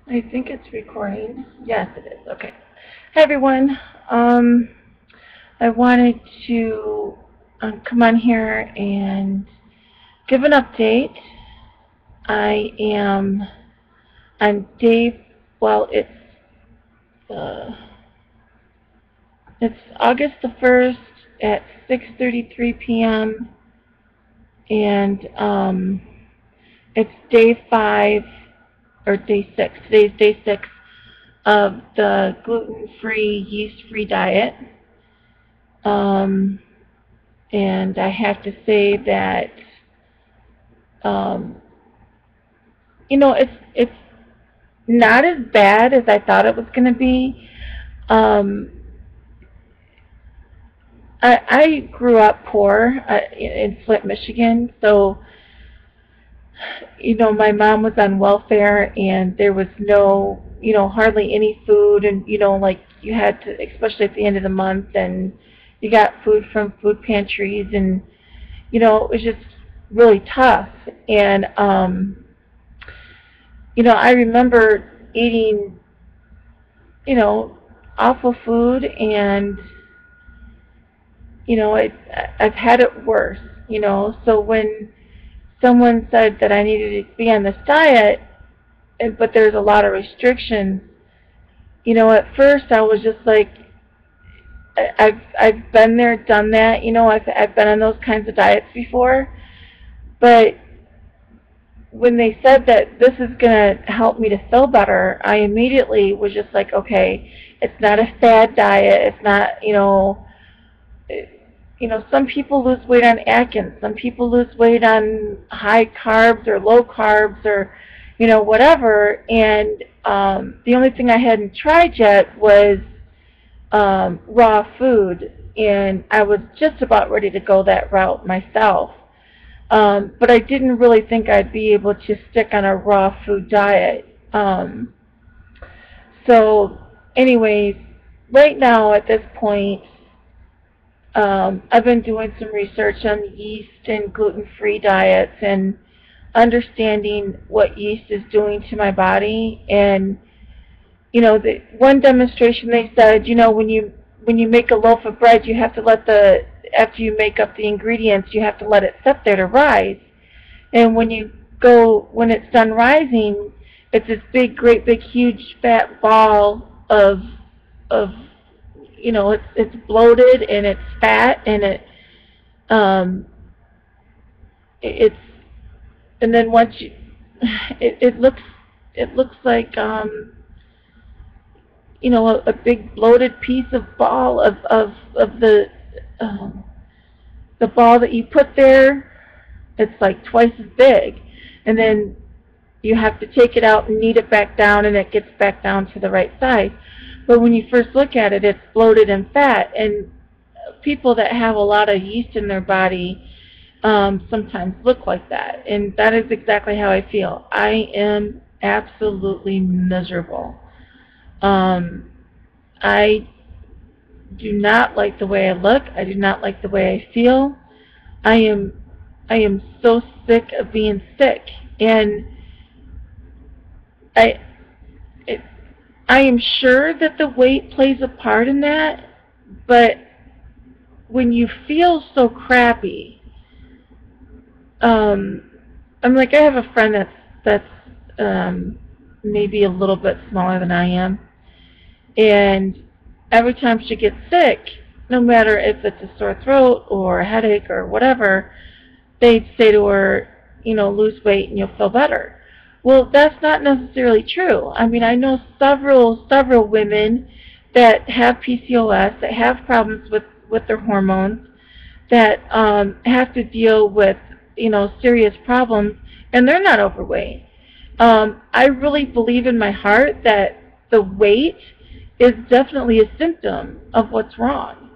I think it's recording. Yes, it is. Okay. Hi, everyone. I wanted to come on here and give an update. I am on day, well, uh, it's August the 1st at 6:33 p.m. and it's day 5 or day 6. Today's day 6 of the gluten-free, yeast-free diet. Um, and I have to say that um, it's not as bad as I thought it was going to be. Um, I grew up poor in Flint, Michigan, so my mom was on welfare, and there was no, hardly any food, and like you had to, especially at the end of the month, and you got food from food pantries, and it was just really tough. And I remember eating, awful food, and I've had it worse. So when someone said that I needed to be on this diet, but there's a lot of restrictions, at first I was just like, I've been there, done that. I've been on those kinds of diets before, but when they said that this is going to help me to feel better, I immediately was just like, okay, it's not a fad diet. It's not, some people lose weight on Atkins. Some people lose weight on high carbs or low carbs or, whatever. And the only thing I hadn't tried yet was raw food. And I was just about ready to go that route myself. But I didn't really think I'd be able to stick on a raw food diet. So anyways, right now at this point, I've been doing some research on yeast and gluten-free diets and understanding what yeast is doing to my body. And the one demonstration they said, when you make a loaf of bread, you have to let after you make up the ingredients, you have to let it sit there to rise. And when it's done rising, it's this big, great, big, huge, fat ball of it's bloated and it's fat and um, it's and then once you it looks like a big bloated piece of ball of um, the ball that you put there. It's like twice as big, and then you have to take it out and knead it back down, and it gets back down to the right size. But when you first look at it, it's bloated and fat, and people that have a lot of yeast in their body sometimes look like that, and that is exactly how I feel. I am absolutely miserable. I do not like the way I look. I do not like the way I feel. I am I am so sick of being sick, and I it, I am sure that the weight plays a part in that, but when you feel so crappy, um, I'm like, I have a friend that's maybe a little bit smaller than I am, and every time she gets sick, no matter if it's a sore throat or a headache or whatever, they'd say to her, lose weight and you'll feel better. Well, that's not necessarily true. I mean, I know several women that have PCOS, that have problems with their hormones, that have to deal with, serious problems, and they're not overweight. I really believe in my heart that the weight is definitely a symptom of what's wrong.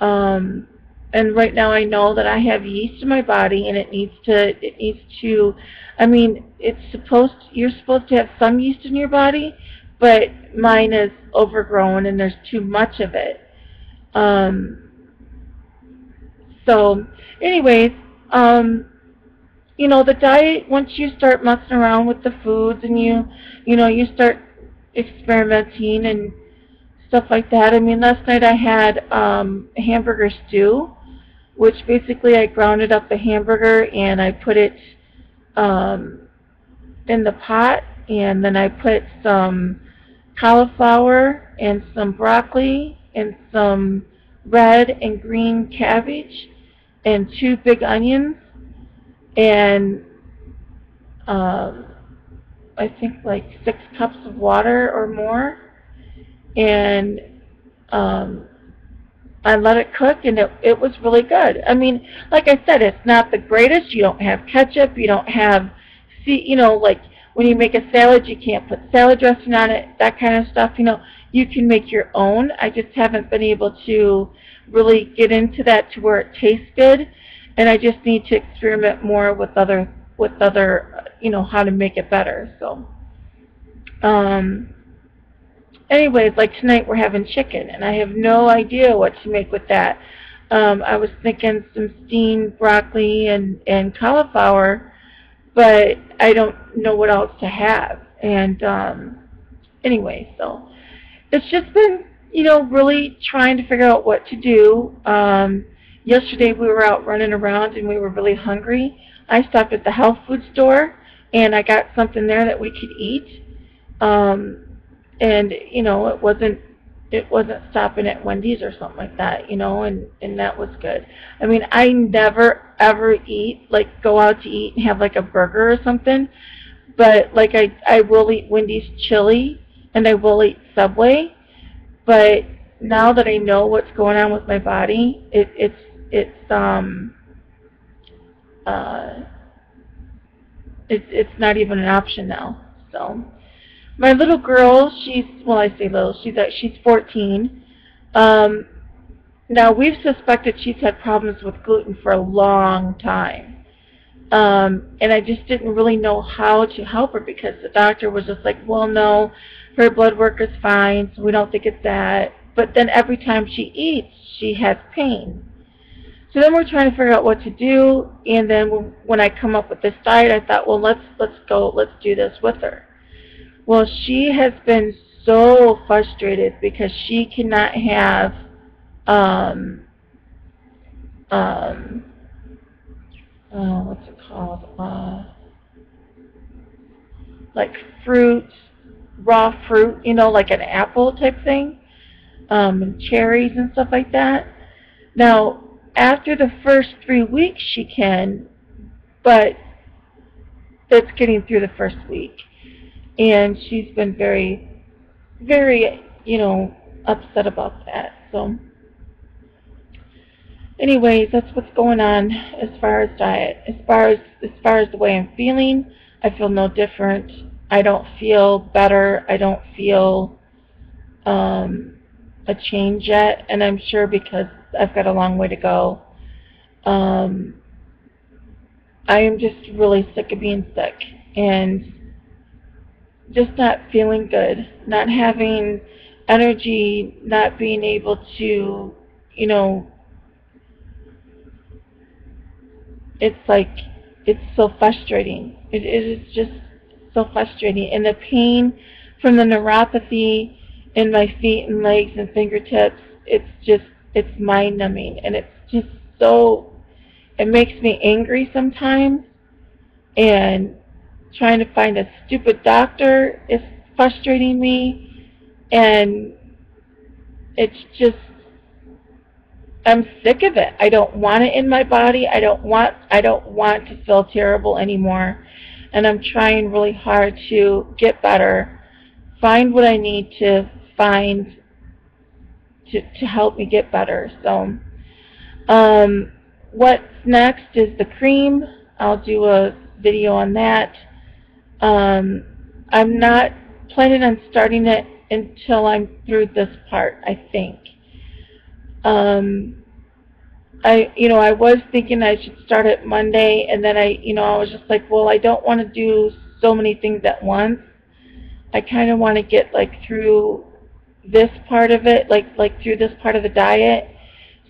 Um, and right now I know that I have yeast in my body, and it needs to, I mean, you're supposed to have some yeast in your body, but mine is overgrown and there's too much of it. Um, so anyways, um, you know, the diet, once you start messing around with the foods and you start experimenting and stuff like that. I mean, last night I had hamburger stew, which basically I grounded up the hamburger and I put it um, in the pot, and then I put some cauliflower and some broccoli and some red and green cabbage and 2 big onions and um, I think like 6 cups of water or more, and um, I let it cook, and it was really good. I mean, like I said, it's not the greatest. You don't have ketchup. You don't have, like when you make a salad, you can't put salad dressing on it, that kind of stuff. You can make your own. I just haven't been able to really get into that to where it tastes good, and I just need to experiment more with other, how to make it better. So, anyways, like tonight we're having chicken, and I have no idea what to make with that. I was thinking some steamed broccoli and cauliflower, but I don't know what else to have. And anyway, so it's just been, really trying to figure out what to do. Yesterday we were out running around and we were really hungry. I stopped at the health food store and I got something there that we could eat. And it wasn't stopping at Wendy's or something like that, and that was good. I mean, I never ever go out to eat and have like a burger or something, but like I will eat Wendy's chili and I will eat Subway, but now that I know what's going on with my body, it's not even an option now. So my little girl, I say little, she's 14. Now we've suspected she's had problems with gluten for a long time. And I just didn't really know how to help her because the doctor was just like, well, no, her blood work is fine, so we don't think it's that. But then every time she eats, she has pain. So then we're trying to figure out what to do, and then when I come up with this diet, I thought, well, let's do this with her. Well, she has been so frustrated because she cannot have what's it called? Like fruit, raw fruit, like an apple type thing, and cherries and stuff like that. Now, after the first 3 weeks she can, but it's getting through the first week. And she's been very, very, upset about that. So, anyways, that's what's going on as far as diet. As far as the way I'm feeling, I feel no different. I don't feel better. I don't feel a change yet, and I'm sure because I've got a long way to go. I am just really sick of being sick and just not feeling good, not having energy, not being able to, it's so frustrating. It is just so frustrating. And the pain from the neuropathy in my feet and legs and fingertips, it's mind-numbing. And it's just it makes me angry sometimes. And trying to find a stupid doctor is frustrating me. And it's just, I'm sick of it. I don't want it in my body. I don't want to feel terrible anymore. And I'm trying really hard to get better, find what I need to find to help me get better. So, what's next is the cream. I'll do a video on that. I'm not planning on starting it until I'm through this part, I think. I was thinking I should start it Monday, and then I was just like, well, I don't want to do so many things at once. I kind of want to get through this part of it, through this part of the diet,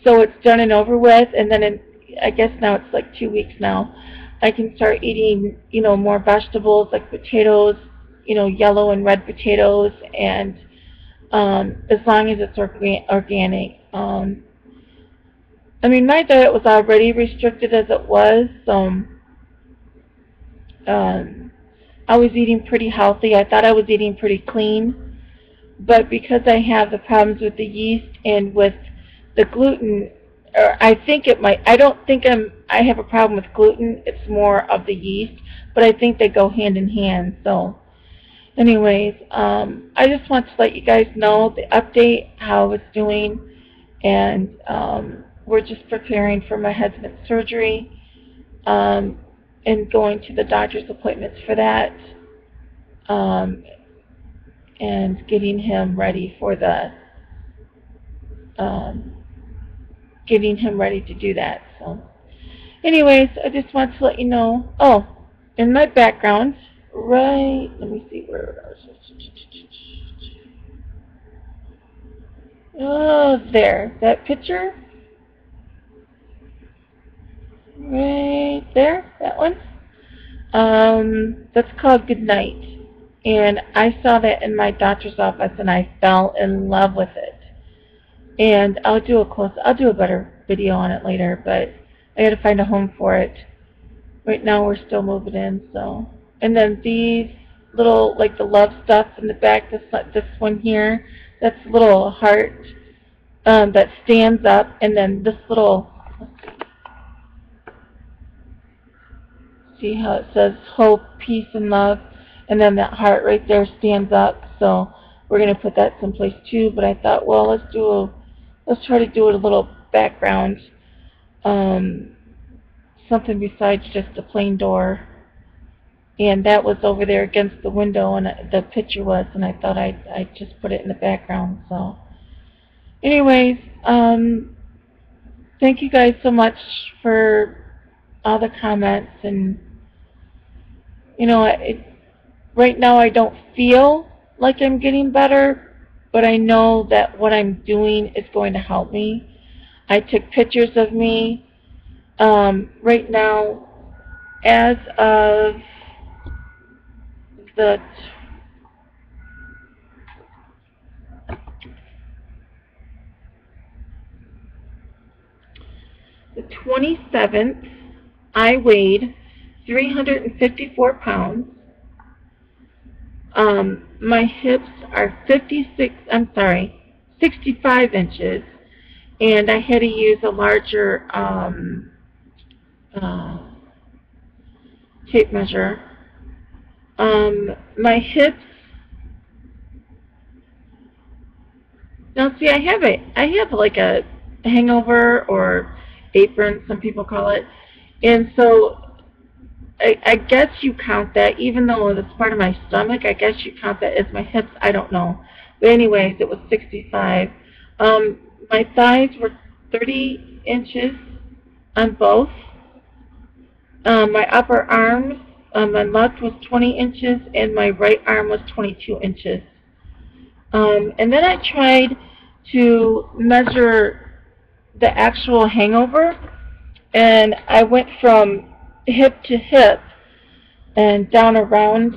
so it's done and over with. And then I guess now it's 2 weeks now. I can start eating, more vegetables like potatoes, yellow and red potatoes, and as long as it's organic. I mean, my diet was already restricted as it was, so I was eating pretty healthy. I thought I was eating pretty clean, but because I have the problems with the yeast and with the gluten, or I think it might, I don't think I have a problem with gluten, it's more of the yeast, but I think they go hand in hand. So anyways, I just want to let you guys know the update, how it's doing, and we're just preparing for my husband's surgery, and going to the doctor's appointments for that, um, and getting him ready for the um, getting him ready to do that. So anyways, I just want to let you know. Oh, in my background, right, let me see where it was. Oh, there, that picture, right there, that one. That's called Good Night, and I saw that in my doctor's office, and I fell in love with it. And I'll do a better video on it later, but I got to find a home for it. Right now, we're still moving in, so. And then these little, like the love stuff in the back. This one here, that's a little heart that stands up, and then this little. See how it says hope, peace, and love, and then that heart right there stands up. So we're gonna put that someplace too. But I thought, well, let's try to do it a little background, something besides just a plain door. And that was over there against the window, and the picture was, and I thought I'd just put it in the background. So, anyways, thank you guys so much for all the comments, and right now I don't feel like I'm getting better, but I know that what I'm doing is going to help me. I took pictures of me. Right now, as of the 27th, I weighed 354 pounds. My hips are 65 inches, and I had to use a larger tape measure. My hips. Now, see, I have like a hangover or apron, some people call it, and so I guess you count that, even though it's part of my stomach, I guess you count that as my hips. I don't know. But anyways, it was 65. My thighs were 30 inches on both. My upper arms, my left was 20 inches, and my right arm was 22 inches. And then I tried to measure the actual hangover, and I went from hip to hip and down around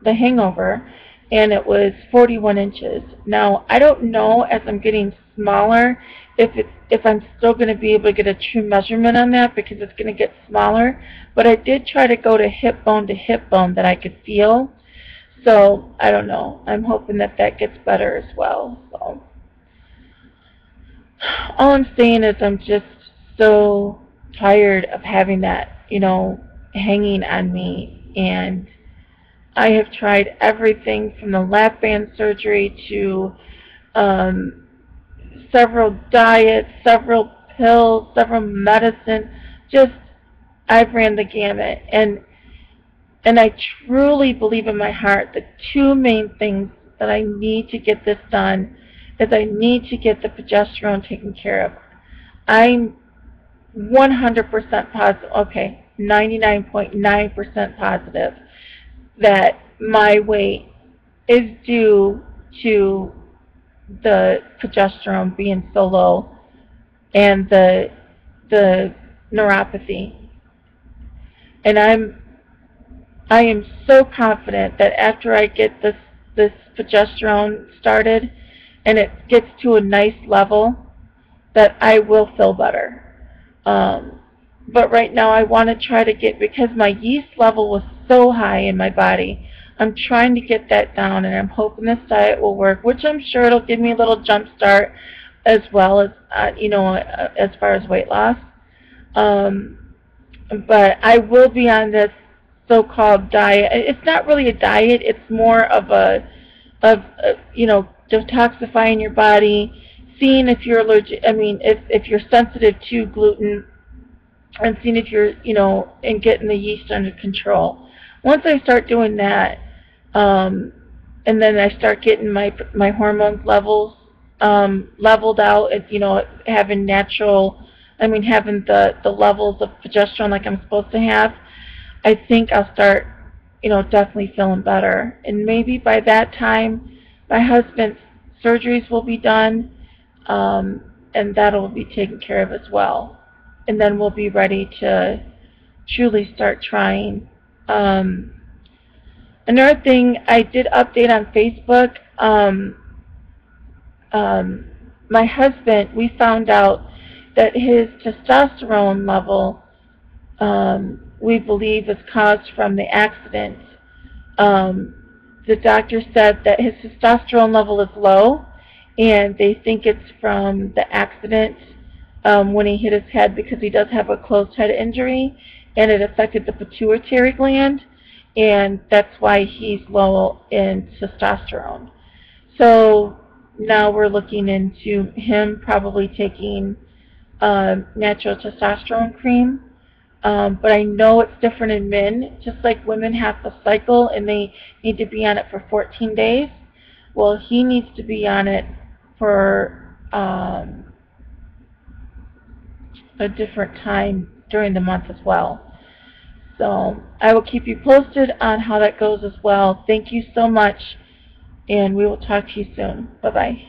the hangover, and it was 41 inches. Now, I don't know, as I'm getting smaller, if I'm still going to be able to get a true measurement on that, because it's going to get smaller, but I did try to go to hip bone that I could feel. So I don't know. I'm hoping that gets better as well. So all I'm saying is I'm just so tired of having that, hanging on me. And I have tried everything from the lap band surgery to several diets, several pills, several medicine. Just, I've ran the gamut. And I truly believe in my heart that two main things that I need to get this done is I need to get the progesterone taken care of. I'm 100% positive, okay, 99.9% positive that my weight is due to the progesterone being so low and the neuropathy. And I am so confident that after I get this progesterone started and it gets to a nice level, that I will feel better. But right now I want to try to get, because my yeast level was so high in my body, I'm trying to get that down, and I'm hoping this diet will work, which I'm sure it'll give me a little jump start as well as, as far as weight loss. But I will be on this so-called diet. It's not really a diet. It's more of detoxifying your body, seeing if you're allergic. I mean, if you're sensitive to gluten, and seeing if you're, and getting the yeast under control. Once I start doing that, and then I start getting my hormones leveled out, and having having the levels of progesterone like I'm supposed to have, I think I'll start, definitely feeling better. And maybe by that time, my husband's surgeries will be done, and that'll be taken care of as well. And then we'll be ready to truly start trying. Another thing, I did update on Facebook. My husband, we found out that his testosterone level, we believe, is caused from the accident. The doctor said that his testosterone level is low, and they think it's from the accident when he hit his head, because he does have a closed head injury, and it affected the pituitary gland, and that's why he's low in testosterone. So now we're looking into him probably taking natural testosterone cream. But I know it's different in men. Just like women have to cycle and they need to be on it for 14 days, well, he needs to be on it for a different time during the month as well. So I will keep you posted on how that goes as well. Thank you so much, and we will talk to you soon. Bye-bye.